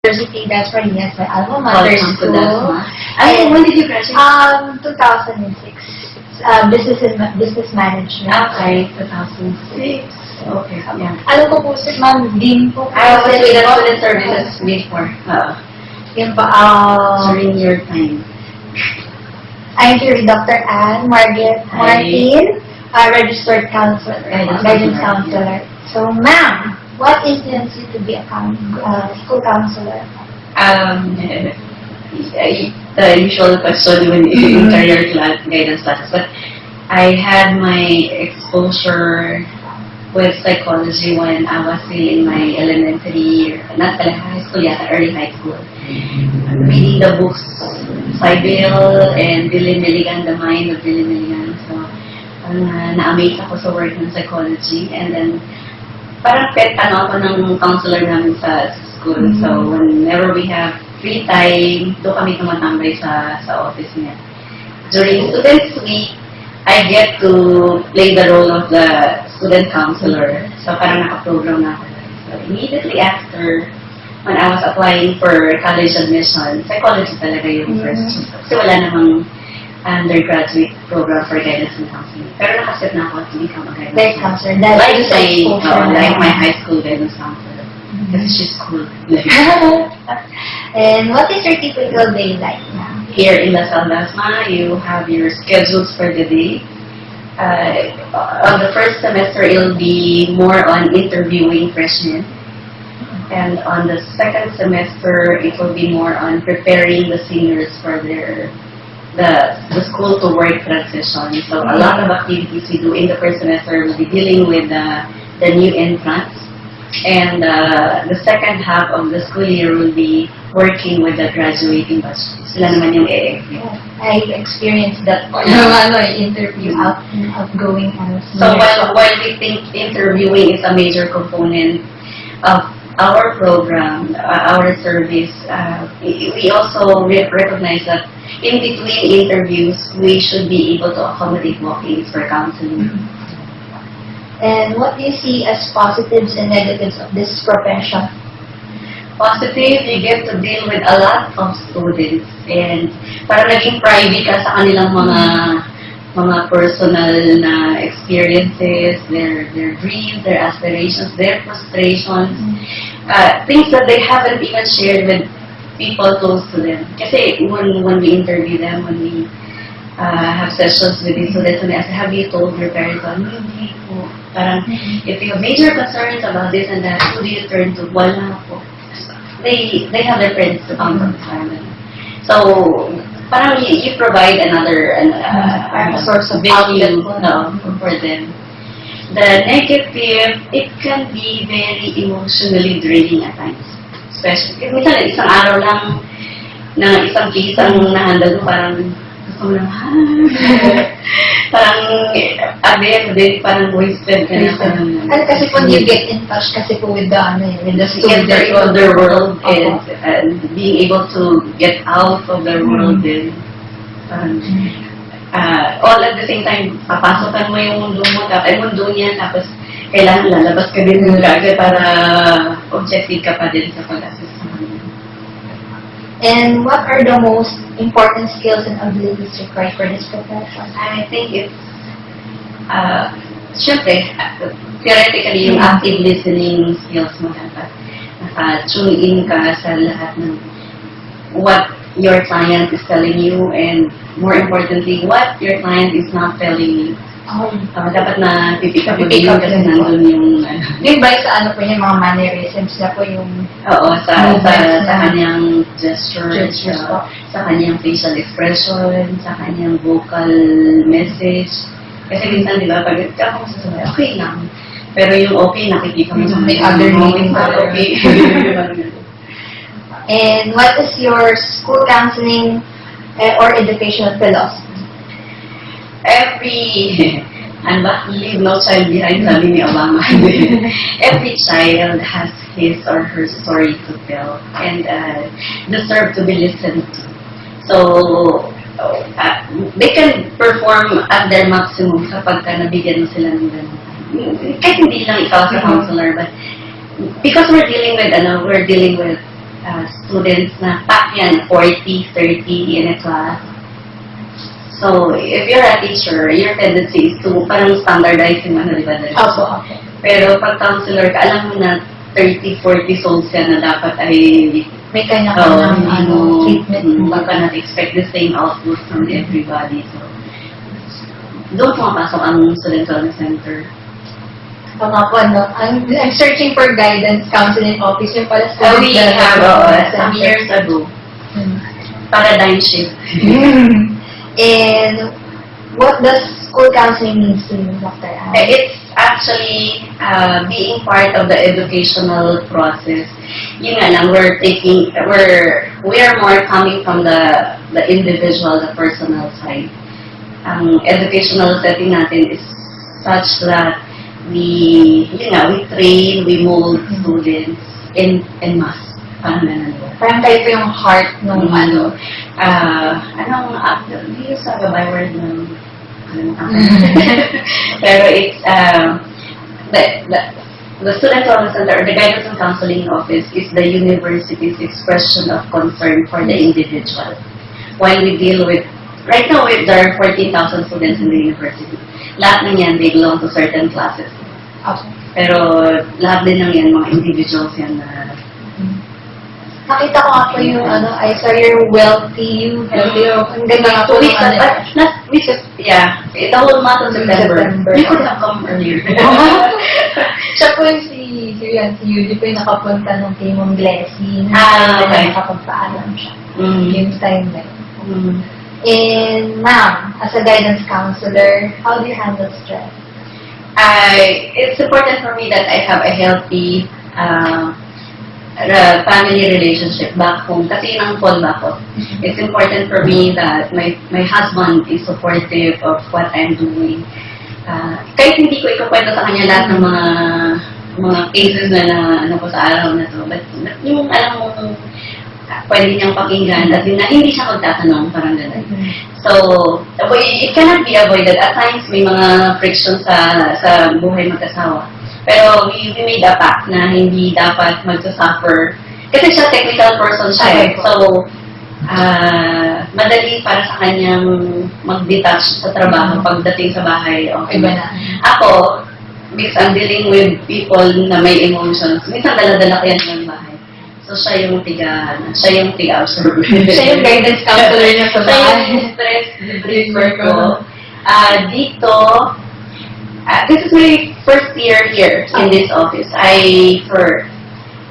University. That's where he has my alma mater Welcome to school. Dasma. And, when did you graduate? 2006. Business management. Okay, 2006. Okay, yeah. Ano po po, sir, ma'am? Dean po. I was with the student services before. Yun po, During your time. I'm here with Dr. Anne Margaret Hi. Martin, registered counselor, guidance counselor. So, ma'am, what is it to be a school counselor? The usual question when in career class, guidance classes, but I had my exposure with psychology when I was still in my elementary, not high school yet, early high school. Reading the books, Sybil and Billy Milligan, The Mind of Billy Milligan. So, na-amaze ako sa work ng psychology. And then, parang ako ng counselor namin sa school. So, whenever we have free time, doon kami tumatambay sa office niya. During Students' Week, I get to play the role of the student counselor. So, parang naka-program na ako. So, immediately after, when I was applying for college admission, psychology talaga yung first choice. Kasi wala namang undergraduate program for guidance and counseling. Pero nakaset na ako to become a guidance counselor. Like my high school guidance counselor. Kasi she's cool. And what is your typical day like now? Here in Lasal Dasma, you have your schedules for the day. On the first semester, it'll be more on interviewing freshmen. And on the second semester, it will be more on preparing the seniors for the school to work transition. So a lot of activities we do in the first semester will be dealing with the new entrants. And the second half of the school year will be working with the graduating batch. Sila naman yung I experienced that part. Interview outgoing. So while we think interviewing is a major component of our program, our service, we also recognize that in between interviews, we should be able to accommodate walk-ins for counseling. And what do you see as positives and negatives of this profession? Positive, you get to deal with a lot of students and para naging private ka sa kanilang mga personal na experiences, their dreams, their aspirations, their frustrations, things that they haven't even shared with people close to them. Kasi when we interview them, when we have sessions with these students, and they ask, have you told your parents? Hindi po. Parang, if you have major concerns about this and that, who do you turn to? Wala po. They have their friends to come from this. So, parang you provide another source of value for them. The negative, it can be very emotionally draining at times. Especially, minsan isang araw lang na isang case ang nahandle mo, parang gusto mo lang, parang abay, parang wasted ka na. Kasi po you get in touch kasi po with the students of their world and being able to get out of their world din. All at the same time, papasokan mo yung mundo mo, mundo niya, tapos kailangan lalabas ka din yung lagi para objective ka pa din sa pag-assist sa kanila. And what are the most important skills and abilities required for this profession? I think it's, syempre, theoretically, yung active listening skills mo dapat. Naka-tune in ka sa lahat ng what your client is telling you and more importantly, what your client is not telling you. Dapat na pipick up kasi nandun yung Yung ba sa po yung mga mannerisms na po yung sa kanyang gestures, sa kanyang facial expression, sa kanyang vocal message. Kasi minsan, di ba, pag ako masasabi, okay lang. Pero yung okay, nakikita mo sa may other meaning okay. And what is your school counseling or educational philosophy? Leave no child behind, sabi ni Obama. Every child has his or her story to tell and deserve to be listened to. So, they can perform at their maximum kapag nabigyan mo sila ng ganun. Kahit hindi lang ikaw sa counselor, but because we're dealing with students na pack yan, 40, 30 in a class. So, if you're a teacher, your tendency is to parang standardize yung ano, di ba? Opo. Pero pag counselor ka, alam mo na 30, 40 souls yan na dapat ay May kanya-kanyang treatment. You cannot expect the same output from everybody. So, doon pumapasok ang student wellness center. Oo nga po, no? I'm searching for guidance counseling office. Yung pala We have, some years ago, paradigm shift. And what does school counseling means to you, Dr. Anne? It's actually being part of the educational process. Yun nga lang, we are more coming from the individual, the personal side. Ang educational setting natin is such that we train, we mold students in mass. Parang kayo po yung heart nung do you have a byword ng pero it's the student wellness center or the guidance and counseling office is the university's expression of concern for the individual. While we deal with right now, there are 14,000 students in the university. Lahat ng yan, they belong to certain classes. Okay. Pero lahat din ng yan, mga individuals yan na... Nakita ko nga po yung, I saw your wealthy, ang ganda nga po yung the whole month of September. You could have come earlier. Siya po yung si Yudi po yung nakapunta ng kay Ma'am Glessy. Okay. Nakapagpaalam siya. Yung time na yun. And ma'am, as a guidance counselor, how do you handle stress? It's important for me that I have a healthy family relationship back home. Kasi yun ang fallback ko. It's important for me that my husband is supportive of what I'm doing. Kahit hindi ko ikukwento sa kanya lahat ng mga cases na ano ko sa araw na to. But yung alam mo, pwede niyang pakinggan at hindi siya magtatanong, parang gano'n. So, it cannot be avoided. At times, may mga friction sa buhay mag-asawa. Pero we made a pact na hindi dapat mag-suffer. Kasi siya technical person siya. So, madali para sa kanyang mag-detach sa trabaho pagdating sa bahay. Okay ba na? Ako, because I'm dealing with people na may emotions, minsan dala-dala ko yan ng bahay. So, siya yung tiga-absorb. Siya yung guidance counselor niya sa bahay. Siya yung stress debriefer ko. Dito, this is my first year here in this office.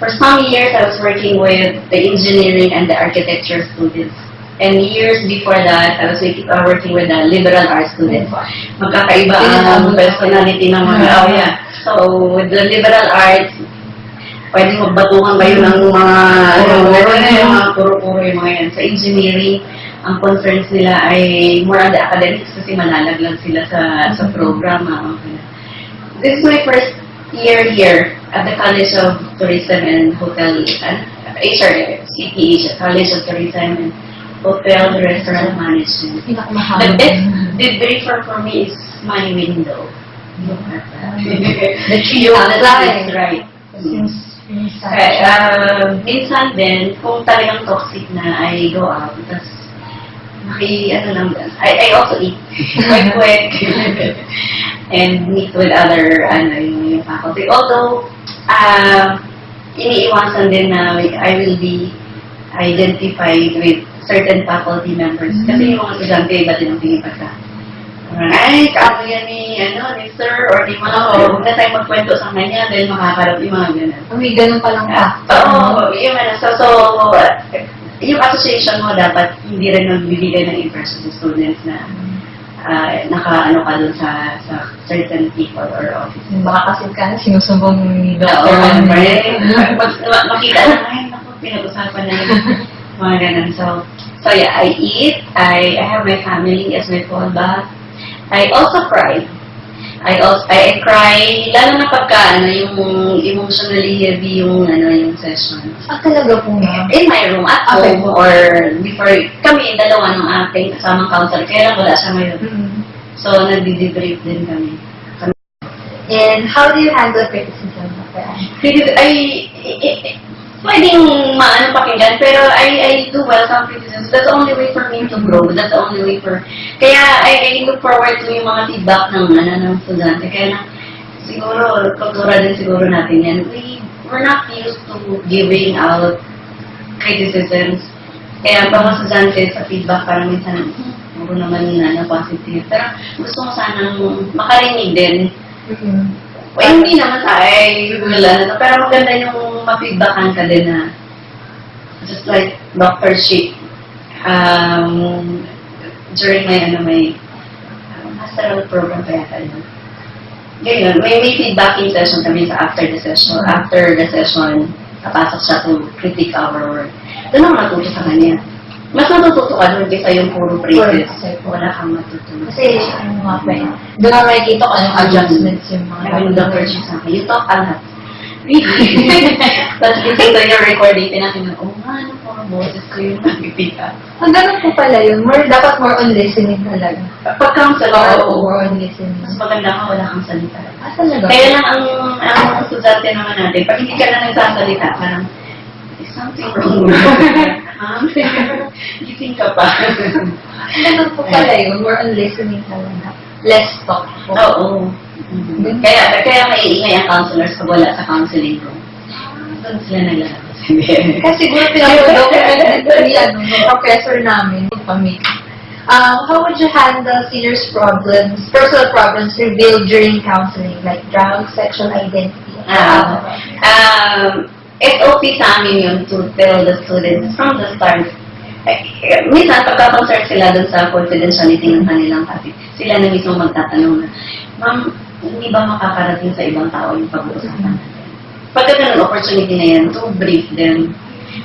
For some years, I was working with the engineering and the architecture students. And years before that, I was working with the liberal arts students. Magkakaiba ang personality ng mga So, with the liberal arts, pwede magbatuhan kayo ng mga puro-puro yung mga yan. Sa engineering, ang concerns nila ay more on the academics kasi malalaglag sila sa program. This is my first year here at the College of Tourism and Hotel, CTH, College of Tourism and Hotel Restaurant Management. The best debriefer for me is my window. The tree outside. Right. Minsan din, kung talagang toxic na, I go out. Tapos, I also eat quick and meet with other, yung faculty. Although, iniiwasan din na I will be identified with certain faculty members. Kasi yung mga estudyante, iba din ang tingin pagka. Ay, kaano yan ni sir, or ni mga, huwag na tayo magkwento sa kanya dahil makakarap yung mga gano'n. May ganun palang Oo, yung association mo dapat hindi rin nagbibigay ng impression sa students na naka-ano ka dun sa certain people or office. Baka kasi ka sinusumbong ni Dr. Makita lang, ay, naku, pinag-usapan na yun. Mga ganun. So yeah, I eat, I have my family as my fallback. I also cry. I cry, lalo na pagka, yung emotionally heavy yung session. Talaga po na? In my room, at home, or before, kami, dalawa ng ating kasamang counselor, kaya lang wala siya ngayon. So, nagdi-debrief din kami. And how do you handle criticism? pwedeng maano pakinggan, pero I do welcome criticism. That's the only way for me to grow. That's the only way for... Kaya I look forward to yung mga feedback ng estudyante. Kaya lang, siguro, kultura din siguro natin yan. We're not used to giving out criticisms. Kaya pag mga estudyante sa feedback, parang minsan, puro naman na positive. Pero gusto mo sanang makarinig din. Hindi naman tayo, pero maganda yung ma-feedbackan ka din na just like doctorship. During my masteral program pa yata yun. Ganyan, may feedbacking session kami sa after the session. After the session, napasok siya to critique our work. Doon ako natuto sa kanya. Mas natututo ka doon kaysa yung puro praises. Wala kang matutunan. Kasi, ano nga pa yun. Doon na makikita ko anong adjustments yung mga... Yung doctorship sa akin. You talk a lot. Tapos listening to your recording, tinakin na, oh nga, ano puro boses ko yung nagpipita. Ang ganun po pala yun. Dapat more on listening talaga. Pag-counsel, more on listening. mas maganda ka, wala kang salita. Talaga? Kaya lang ang estudyante naman natin, pag hindi ka na nagsasalita, parang, is something wrong with you? Gising ka pa. Ganun po pala yun. More on listening talaga. Less talk po. Oo. Kaya maiingay ang counselors pag wala sa counseling room. Doon sila naglalabas. Kasi siguro pinag-document ng professor namin, kami. How would you handle seniors' problems, personal problems revealed during counseling, like drugs, sexual identity? SOP sa amin yun to tell the students from the start. Minsan, pagka-concern sila dun sa confidentiality ng kanilang topic, sila na mismo magtatanong na, ma'am, hindi ba makakarating sa ibang tao yung pag-uusapan natin? Pagka ganun opportunity na yan, to brief them.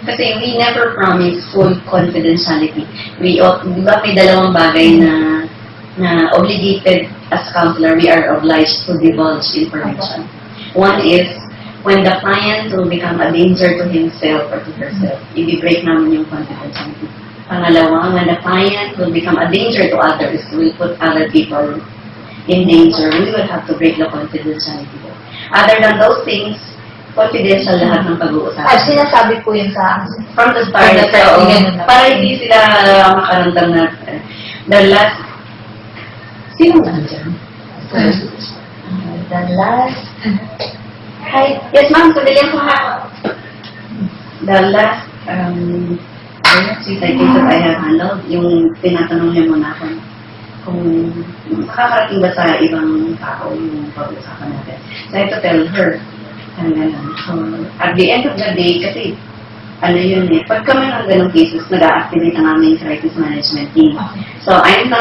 Kasi we never promise full confidentiality. Di ba may dalawang bagay na obligated as counselor, we are obliged to divulge information. One is, when the client will become a danger to himself or to herself, i-break namin yung confidentiality. Pangalawa, when the client will become a danger to others, will put other people in danger, we will have to break the confidentiality. Other than those things, confidential lahat ng pag-uusapan. Sinasabi po yun sa from the start, para hindi sila makaramdam na the last, sino nga dyan? The last, hi, yes ma'am, sandali po ha. The last, suicide case that I have handled, yung tinatanong niya muna kung makakarating ba sa ibang tao yung pag-uusapan natin. So I have to tell her, so, at the end of the day, kasi, ano yun pag kami ng ganong cases, nag-a-activate ang aming crisis management team. So, I'm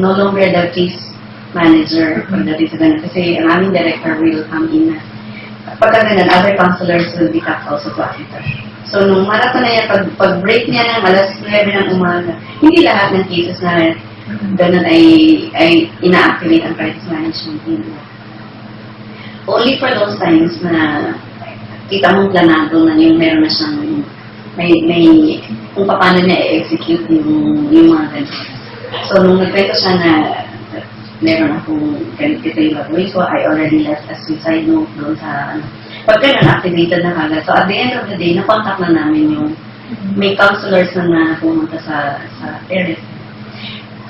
no longer the case manager pagdating sa ganun, kasi ang aming director will come in. Pagka ganun, other counselors will be tapped also to assist us. So, nung marathon na yan, pag-break niya ng alas 9 ng umaga, hindi lahat ng cases na ganun ay ina-activate ang crisis management team. Only for those times na kita mong planado na yung meron na siyang may kung paano niya i-execute yung mga ganito. So, nung nagkwento siya na meron akong ganito yung gagawin ko, I already left a suicide note doon sa pag ganun, activated na kagad. So, at the end of the day, na-contact na namin yung may counselors na pumunta sa parents.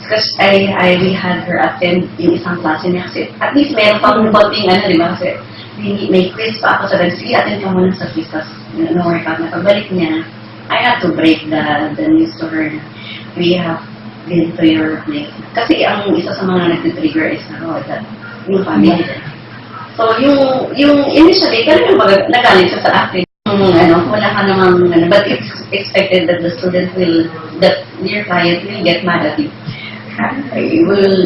Because we had her attend yung isang klase niya kasi at least meron pang konting di ba? Kasi may quiz pa ako sa ganun. Sige, attend ka muna sa quiz. Tapos, no-workout na. Pagbalik niya, I had to break the news to her. We have been to your place. Kasi ang isa sa mga nag-trigger is yung family. So, yung initially, talagang nagalit siya sa akin. Wala ka namang, but it's expected that the student that your client will get mad at you.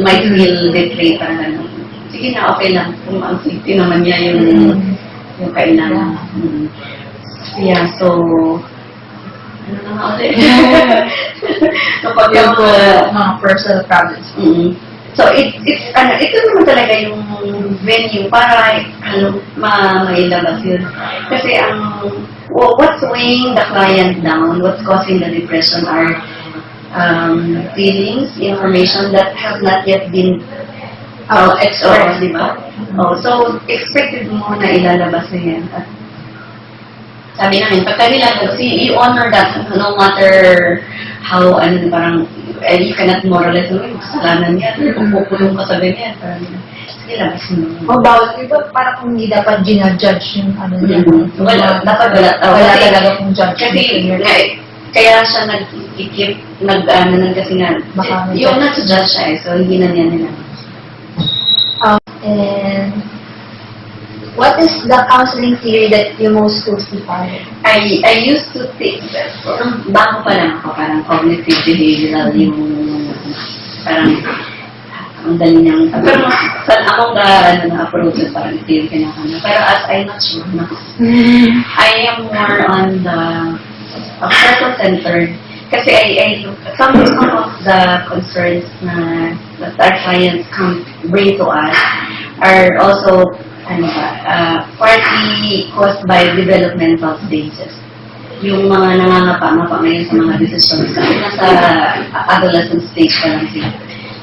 Might feel betrayed, parang sige na, okay lang. Kung ang safety naman niya yung kailangan. Yeah, so, ano na nga ulit? Kapag yung mga personal problems. So, ito naman talaga yung venue para mailabas yun. Kasi what's weighing the client down, what's causing the depression are feelings, information that have not yet been expressed, di ba? So, expected mo na ilalabas na yan. sabi namin, pagka nila, you honor that, no matter how, parang, you cannot moralize, kasalanan yan, pupukulong ka sa ganyan, parang, sige lang, O bawal, iba parang kung hindi dapat ginajudge yung ano niya. Wala, dapat wala. Wala talaga kung judge. Kasi, kaya siya nag-ikip, kasi nga, yung nasa-judge siya so hindi na niya nila. And what is the counseling theory that you most closely follow? I used to think that, bago pa lang ako, parang cognitive behavioral yung, parang, ang dali niyang, pero among the approaches, parang ito yung kinakana. Pero as I mature na, I am more on the person-centered. Kasi some of the concerns that our clients bring to us are also partly caused by developmental stages. Yung mga nangangapa-ngapa ngayon sa mga decisions, nasa adolescent stage pa lang sila.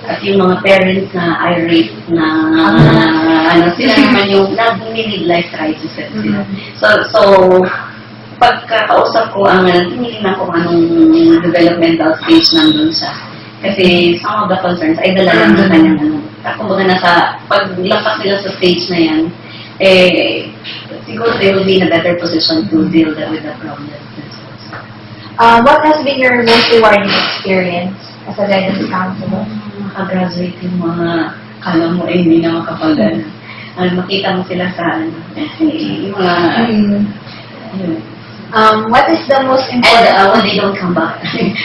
At yung mga parents na irate na sila naman yung nag-midlife crisis sila. So pagkakausap ko ang tinignan ko anong developmental stage nandun siya. Kasi some of the concerns ay dala lang sa kanyang kumbaga paglagpas nila sa stage na yan, siguro they will be in a better position to deal with the problem. What has been your most rewarding experience as a guidance counselor? Makagraduate yung mga kala mo hindi na makapagana. Makita mo sila sa yung mga what is the most important? And when they don't come back.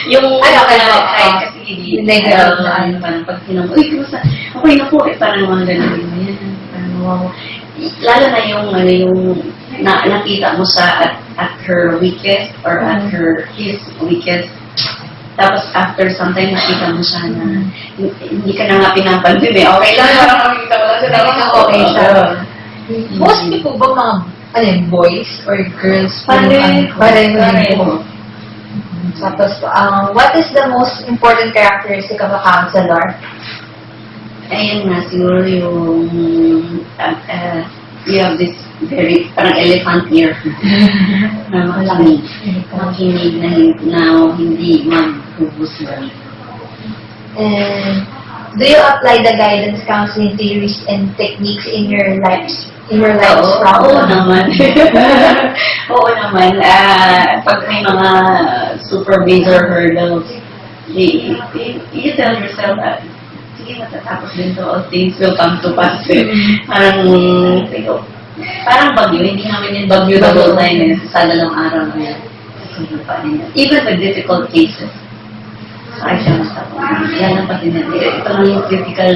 Yung kasi hindi parang pag sinang, uy, kumusta? Okay na po, parang mga ganun yan. Lalo na yung nakita mo siya at her weakest or at his weakest. Tapos after some time, nakita mo siya na hindi ka na nga pinapansin eh. Okay lang, parang makikita mo lang siya. Okay siya. Mostly po ba mga boys or girls? Pareho. Tapos, what is the most important characteristic of a counselor? Ayun nga, siguro yung you have this very, parang elephant ear na makinig na hindi maghubusgan. And do you apply the guidance counseling theories and techniques in your lives? Oo naman. Oo naman. Pag may mga super major hurdles, you tell yourself, sige, matatapos din to, all things will come to pass. Parang bagyo, hindi naman yung bagyo the whole time, sa dalawang araw na yan. Even with difficult cases. So, I siya matapos. Yan ang pati na. Ito lang yung critical,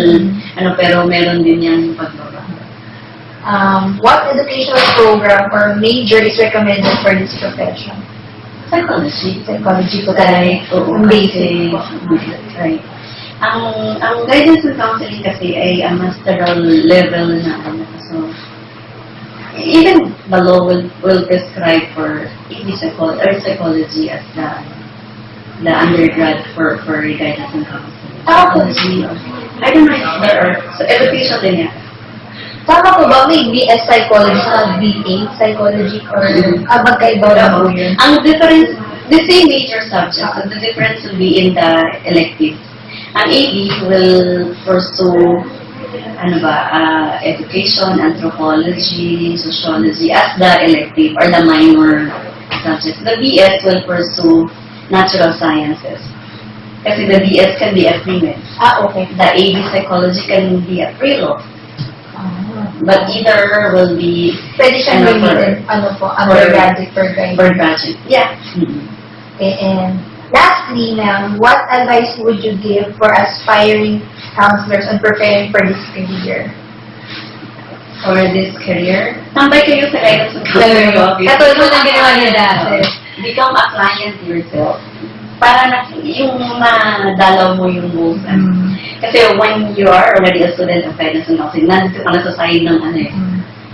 pero meron din yan pagbaba. What educational program or major is recommended for this profession? Psychology. Psychology po tayo. Basic. Right. Ang guidance and counseling kasi ay a masteral level na so even the law will prescribe for psychology as the undergrad for guidance and counseling. Psychology. I don't know if there are education din yan. Tama po ba may BS Psychology sa BA Psychology or magkaiba ba po yun? Ang difference, the same major subject, but the difference will be in the electives. Ang AB will pursue education, anthropology, sociology as the elective or the minor subject. The BS will pursue natural sciences. Kasi the BS can be a pre-med. Okay. The AB Psychology can be a pre-law. But either will be pwede siyang gamitin, undergraduate for guidance. For graduate, yeah. Okay, and lastly, ma'am, what advice would you give for aspiring counselors on preparing for this career? For this career? Tambay kayo sa guidance and counseling office. Katulad ng ginawa niya dati. Become a client yourself. Para yung madalaw mo yung goals. Kasi when you are already a student of guidance and counseling, nandito ka na sa side ng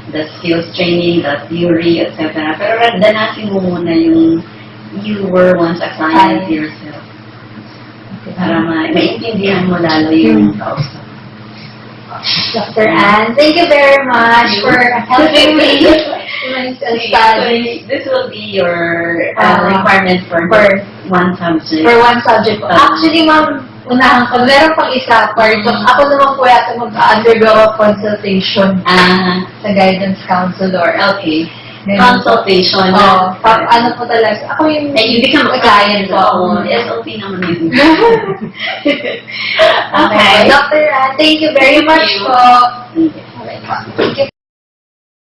the skills training, the theory, etc. Pero danasin mo muna yung you were once a client yourself. Para maintindihan mo lalo yung kausap. Dr. Ann, thank you very much for helping me in requirements and studies. This will be your requirement requirement for for- one subject. For one subject po. Actually, ma'am, unahan ko, meron pang isa, part of, ako naman po yata mag-undergo a consultation sa guidance counselor. Okay. Ganun po. Consultation. Oo. Ano po talaga, ako yung You become a client po. po. SOP naman yun. Okay. Dr. Ann, thank you very Thank much you. po. Thank you. Thank you.